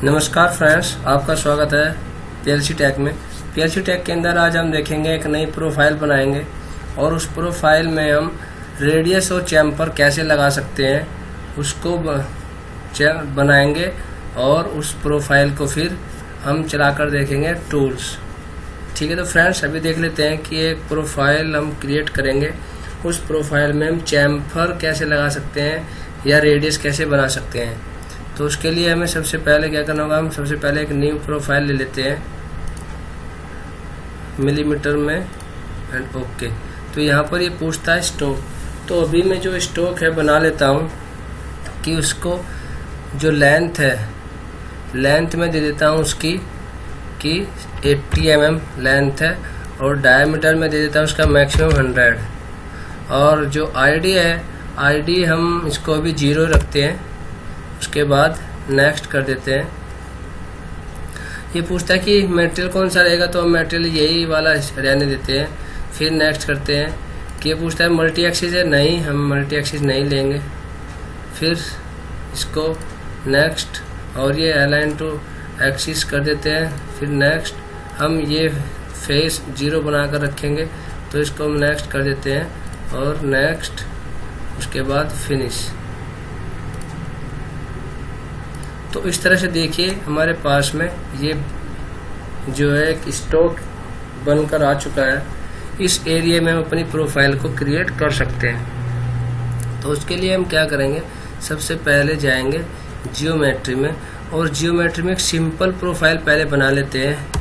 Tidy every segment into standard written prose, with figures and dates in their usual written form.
नमस्कार फ्रेंड्स, आपका स्वागत है पीएलसी टेक में। पीएलसी टेक के अंदर आज हम देखेंगे एक नई प्रोफाइल बनाएंगे और उस प्रोफाइल में हम रेडियस और चैम्फर कैसे लगा सकते हैं उसको बनाएंगे और उस प्रोफाइल को फिर हम चलाकर देखेंगे टूल्स। ठीक है, तो फ्रेंड्स अभी देख लेते हैं कि एक प्रोफाइल हम क्रिएट करेंगे। उस प्रोफाइल में हम चैम्फर कैसे लगा सकते हैं या रेडियस कैसे बना सकते हैं। तो उसके लिए हमें सबसे पहले क्या करना होगा, हम सबसे पहले एक न्यू प्रोफाइल ले लेते हैं मिलीमीटर में एंड ओके। तो यहाँ पर ये पूछता है स्टॉक, तो अभी मैं जो स्टॉक है बना लेता हूँ कि उसको जो लेंथ है, लेंथ में दे देता हूँ उसकी कि 80 mm लेंथ है और डायमीटर में दे देता हूँ उसका मैक्सिमम 100। और जो आईडी है, आईडी हम इसको अभी 0 रखते हैं। उसके बाद नेक्स्ट कर देते हैं। ये पूछता है कि मटेरियल कौन सा रहेगा, तो हम मटेरियल यही वाला रहने देते हैं। फिर नेक्स्ट करते हैं कि ये पूछता है मल्टी एक्सिस है, नहीं हम मल्टी एक्सिस नहीं लेंगे। फिर इसको नेक्स्ट और ये अलाइन टू एक्सिस कर देते हैं। फिर नेक्स्ट हम ये फेस 0 बनाकर रखेंगे, तो इसको हम नेक्स्ट कर देते हैं और नेक्स्ट, उसके बाद फिनिश। तो इस तरह से देखिए हमारे पास में ये जो है एक स्टॉक बनकर आ चुका है। इस एरिया में हम अपनी प्रोफाइल को क्रिएट कर सकते हैं। तो उसके लिए हम क्या करेंगे, सबसे पहले जाएंगे जियोमेट्री में और जियोमेट्री में एक सिंपल प्रोफाइल पहले बना लेते हैं।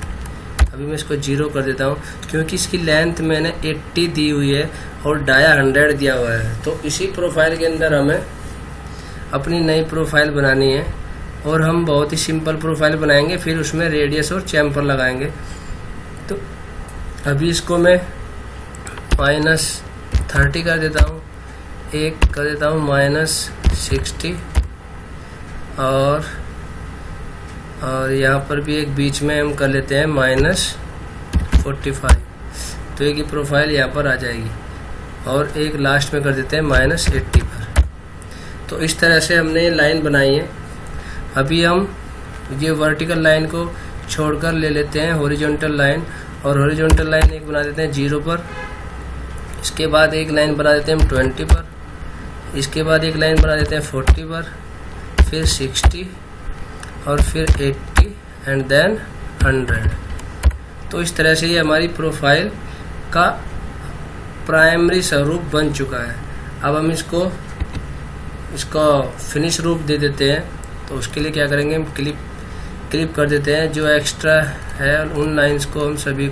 अभी मैं इसको 0 कर देता हूँ क्योंकि इसकी लेंथ मैंने 80 दी हुई है और डाया 100 दिया हुआ है। तो इसी प्रोफाइल के अंदर हमें अपनी नई प्रोफाइल बनानी है और हम बहुत ही सिंपल प्रोफाइल बनाएंगे। फिर उसमें रेडियस और चैम्फर लगाएंगे। तो अभी इसको मैं -30 कर देता हूँ, एक कर देता हूँ -60 और यहाँ पर भी एक बीच में हम कर लेते हैं -45। तो एक ही प्रोफाइल यहाँ पर आ जाएगी और एक लास्ट में कर देते हैं -80 पर। तो इस तरह से हमने ये लाइन बनाई है। अभी हम ये वर्टिकल लाइन को छोड़कर ले लेते हैं हॉरिजॉन्टल लाइन, और हॉरिजॉन्टल लाइन एक बना देते हैं 0 पर। इसके बाद एक लाइन बना देते हैं हम 20 पर। इसके बाद एक लाइन बना देते हैं 40 पर, फिर 60 और फिर 80 एंड देन 100। तो इस तरह से ये हमारी प्रोफाइल का प्राइमरी स्वरूप बन चुका है। अब हम इसका फिनिश रूप दे देते हैं। तो उसके लिए क्या करेंगे, हम क्लिप कर देते हैं। जो एक्स्ट्रा है उन लाइंस को हम सभी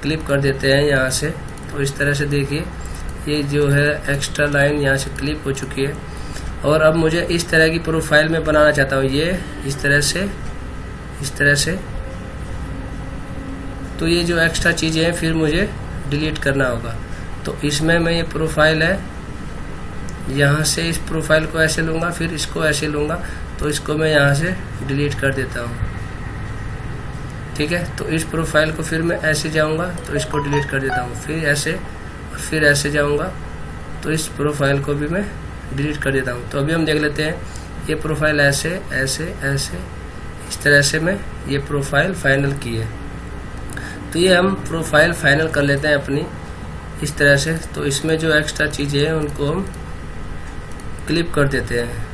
क्लिप कर देते हैं यहाँ से। तो इस तरह से देखिए ये जो है एक्स्ट्रा लाइन यहाँ से क्लिप हो चुकी है। और अब मुझे इस तरह की प्रोफाइल में बनाना चाहता हूँ, ये इस तरह से। तो ये जो एक्स्ट्रा चीज़ें हैं फिर मुझे डिलीट करना होगा। तो इसमें मैं ये प्रोफाइल है, यहाँ से इस प्रोफाइल को ऐसे लूँगा, फिर इसको ऐसे लूँगा। तो इसको मैं यहाँ से डिलीट कर देता हूँ। ठीक है, तो इस प्रोफाइल को फिर मैं ऐसे जाऊँगा तो इसको डिलीट कर देता हूँ, फिर ऐसे और फिर ऐसे जाऊँगा तो इस प्रोफाइल को भी मैं डिलीट कर देता हूँ। तो अभी हम देख लेते हैं ये प्रोफाइल ऐसे ऐसे ऐसे इस तरह से मैं ये प्रोफाइल फाइनल की है। तो ये हम प्रोफाइल फाइनल कर लेते हैं अपनी इस तरह से। तो इसमें जो एक्स्ट्रा चीज़ें हैं उनको हम क्लिप कर देते हैं।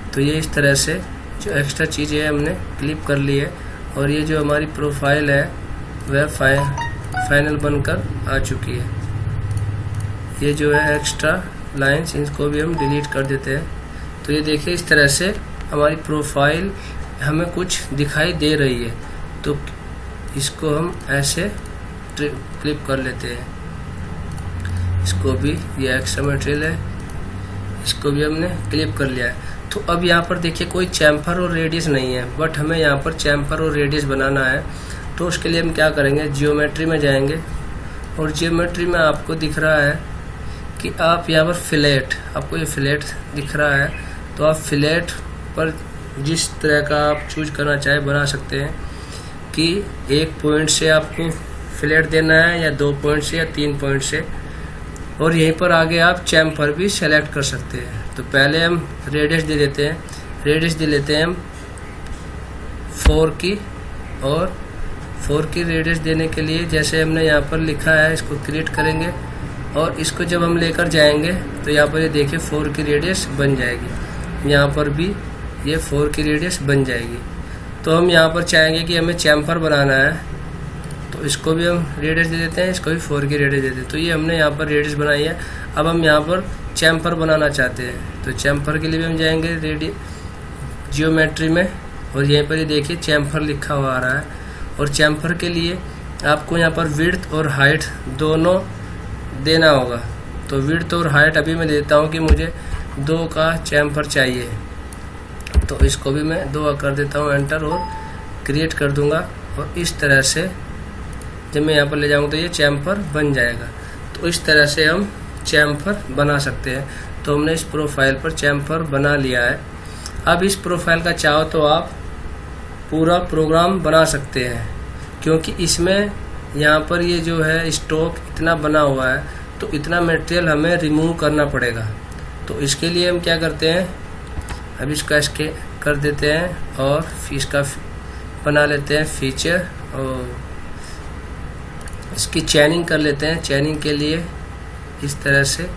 तो ये इस तरह से जो एक्स्ट्रा चीज़ें हैं हमने क्लिप कर ली है और ये जो हमारी प्रोफाइल है वह फाइनल बनकर आ चुकी है। ये जो है एक्स्ट्रा लाइंस, इनको भी हम डिलीट कर देते हैं। तो ये देखिए इस तरह से हमारी प्रोफाइल हमें कुछ दिखाई दे रही है। तो इसको हम ऐसे क्लिप कर लेते हैं। इसको भी, ये एक्स्ट्रा मटेरियल है, इसको भी हमने क्लिप कर लिया है। तो अब यहाँ पर देखिए कोई चैम्फर और रेडियस नहीं है, बट हमें यहाँ पर चैम्फर और रेडियस बनाना है। तो उसके लिए हम क्या करेंगे, जियोमेट्री में जाएंगे और जियोमेट्री में आपको दिख रहा है कि आप यहाँ पर फिलेट, आपको ये फिलेट दिख रहा है। तो आप फिलेट पर जिस तरह का आप चूज करना चाहे बना सकते हैं कि एक पॉइंट से आपको फ्लैट देना है या 2 पॉइंट से या 3 पॉइंट से। और यहीं पर आगे आप चैम्फर भी सेलेक्ट कर सकते हैं। तो पहले हम रेडियस दे देते हैं, रेडियस दे लेते हैं हम 4 की, और 4 की रेडियस देने के लिए जैसे हमने यहाँ पर लिखा है इसको क्रिएट करेंगे, और इसको जब हम लेकर जाएंगे तो यहाँ पर ये देखिए 4 की रेडियस बन जाएगी। यहाँ पर भी ये 4 की रेडियस बन जाएगी। तो हम यहाँ पर चाहेंगे कि हमें चैम्फर बनाना है, तो इसको भी हम रेडियस दे देते हैं, इसको भी 4 की रेडियस दे देते हैं। तो ये हमने यहाँ पर रेडियस बनाई है। अब हम यहाँ पर चैम्फर बनाना चाहते हैं, तो चैम्फर के लिए भी हम जाएंगे जियोमेट्री में, और यहीं पर ये देखिए चैम्फर लिखा हुआ आ रहा है। और चैम्फर के लिए आपको यहाँ पर विड्थ और हाइट दोनों देना होगा। तो विड्थ और हाइट अभी मैं देता हूँ कि मुझे 2 का चैम्फर चाहिए, तो इसको भी मैं 2 कर देता हूँ, एंटर, और क्रिएट कर दूंगा। और इस तरह से जब मैं यहाँ पर ले जाऊँगा तो ये चैम्फर बन जाएगा। तो इस तरह से हम चैम्फर बना सकते हैं। तो हमने इस प्रोफाइल पर चैम्फर बना लिया है। अब इस प्रोफाइल का चाहो तो आप पूरा प्रोग्राम बना सकते हैं, क्योंकि इसमें यहाँ पर ये जो है स्टॉक इतना बना हुआ है, तो इतना मटेरियल हमें रिमूव करना पड़ेगा। तो इसके लिए हम क्या करते हैं, अब इसका इसके कर देते हैं और इसका बना लेते हैं फीचर, और इसकी चैनिंग कर लेते हैं। चैनिंग के लिए इस तरह से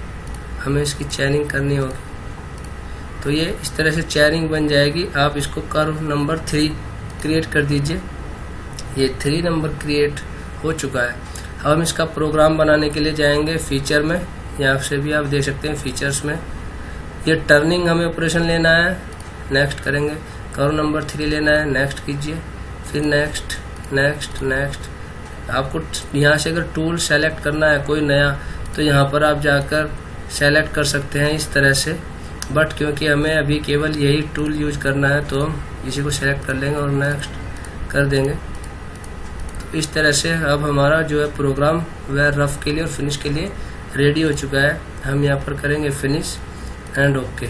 हमें इसकी चैनिंग करनी होगी, तो ये इस तरह से चैनिंग बन जाएगी। आप इसको कर्व नंबर 3 क्रिएट कर दीजिए। ये 3 नंबर क्रिएट हो चुका है। अब हम इसका प्रोग्राम बनाने के लिए जाएंगे फीचर में, यहाँ से भी आप देख सकते हैं फीचर्स में ये टर्निंग हमें ऑपरेशन लेना है, नेक्स्ट करेंगे। कर्व नंबर 3 लेना है, नेक्स्ट कीजिए, फिर नेक्स्ट नेक्स्ट नेक्स्ट। आपको यहाँ से अगर टूल सेलेक्ट करना है कोई नया, तो यहाँ पर आप जाकर सेलेक्ट कर सकते हैं इस तरह से, बट क्योंकि हमें अभी केवल यही टूल यूज करना है तो हम इसी को सेलेक्ट कर लेंगे और नेक्स्ट कर देंगे। तो इस तरह से अब हमारा जो है प्रोग्राम वह रफ के लिए और फिनिश के लिए रेडी हो चुका है। हम यहाँ पर करेंगे फिनिश एंड ओके।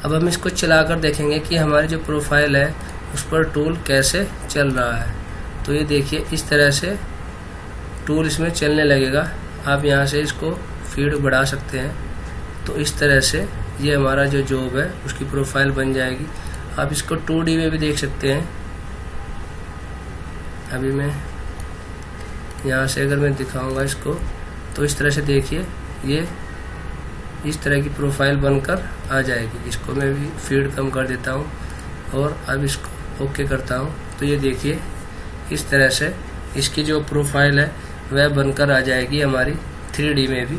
अब हम इसको चलाकर देखेंगे कि हमारी जो प्रोफाइल है उस पर टूल कैसे चल रहा है। तो ये देखिए इस तरह से टूल इसमें चलने लगेगा। आप यहाँ से इसको फीड बढ़ा सकते हैं। तो इस तरह से ये हमारा जो जॉब है उसकी प्रोफाइल बन जाएगी। आप इसको 2D में भी देख सकते हैं। अभी मैं यहाँ से अगर मैं दिखाऊंगा इसको, तो इस तरह से देखिए ये इस तरह की प्रोफाइल बनकर आ जाएगी। इसको मैं भी फीड कम कर देता हूँ और अब इसको ओके करता हूँ। तो ये देखिए इस तरह से इसकी जो प्रोफाइल है वह बनकर आ जाएगी हमारी 3D में भी।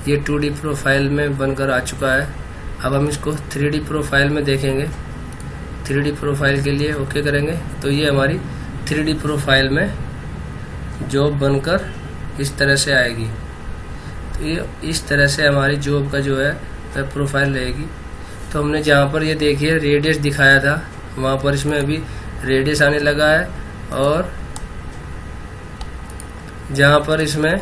ये 2D प्रोफाइल में बनकर आ चुका है। अब हम इसको 3D प्रोफाइल में देखेंगे। 3D प्रोफाइल के लिए ओके करेंगे तो ये हमारी 3D प्रोफाइल में जॉब बनकर इस तरह से आएगी। तो ये इस तरह से हमारी जॉब का जो है वह प्रोफाइल रहेगी। तो हमने जहाँ पर ये देखिए रेडियस दिखाया था वहाँ पर इसमें अभी रेडियस आने लगा है, और जहाँ पर इसमें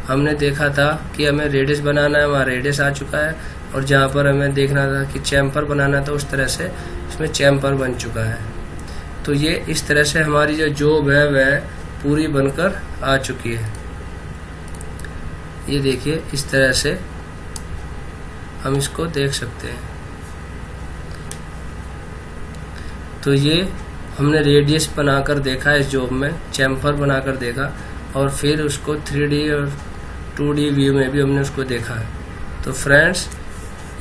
हमने देखा था कि हमें रेडियस बनाना है वहाँ रेडियस आ चुका है, और जहाँ पर हमें देखना था कि चैम्फर बनाना था उस तरह से इसमें चैम्फर बन चुका है। तो ये इस तरह से हमारी जो जॉब है वह पूरी बनकर आ चुकी है। ये देखिए इस तरह से हम इसको देख सकते हैं। तो ये हमने रेडियस बनाकर देखा इस जॉब में, चैम्फर बनाकर देखा, और फिर उसको 3D और 2D व्यू में भी हमने उसको देखा। तो फ्रेंड्स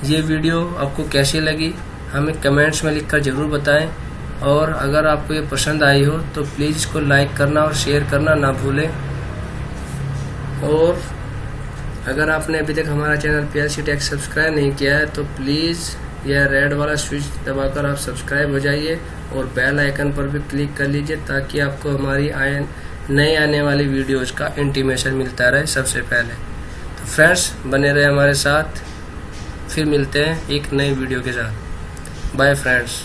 ये वीडियो आपको कैसी लगी हमें कमेंट्स में लिखकर ज़रूर बताएं, और अगर आपको ये पसंद आई हो तो प्लीज़ इसको लाइक करना और शेयर करना ना भूलें। और अगर आपने अभी तक हमारा चैनल PRC टेक सब्सक्राइब नहीं किया है तो प्लीज़ यह रेड वाला स्विच दबाकर आप सब्सक्राइब हो जाइए और बेल आइकन पर भी क्लिक कर लीजिए, ताकि आपको हमारी नई आने वाली वीडियोज़ का इंटीमेशन मिलता रहे सबसे पहले। तो फ्रेंड्स बने रहे हमारे साथ, फिर मिलते हैं एक नई वीडियो के साथ। Bye friends.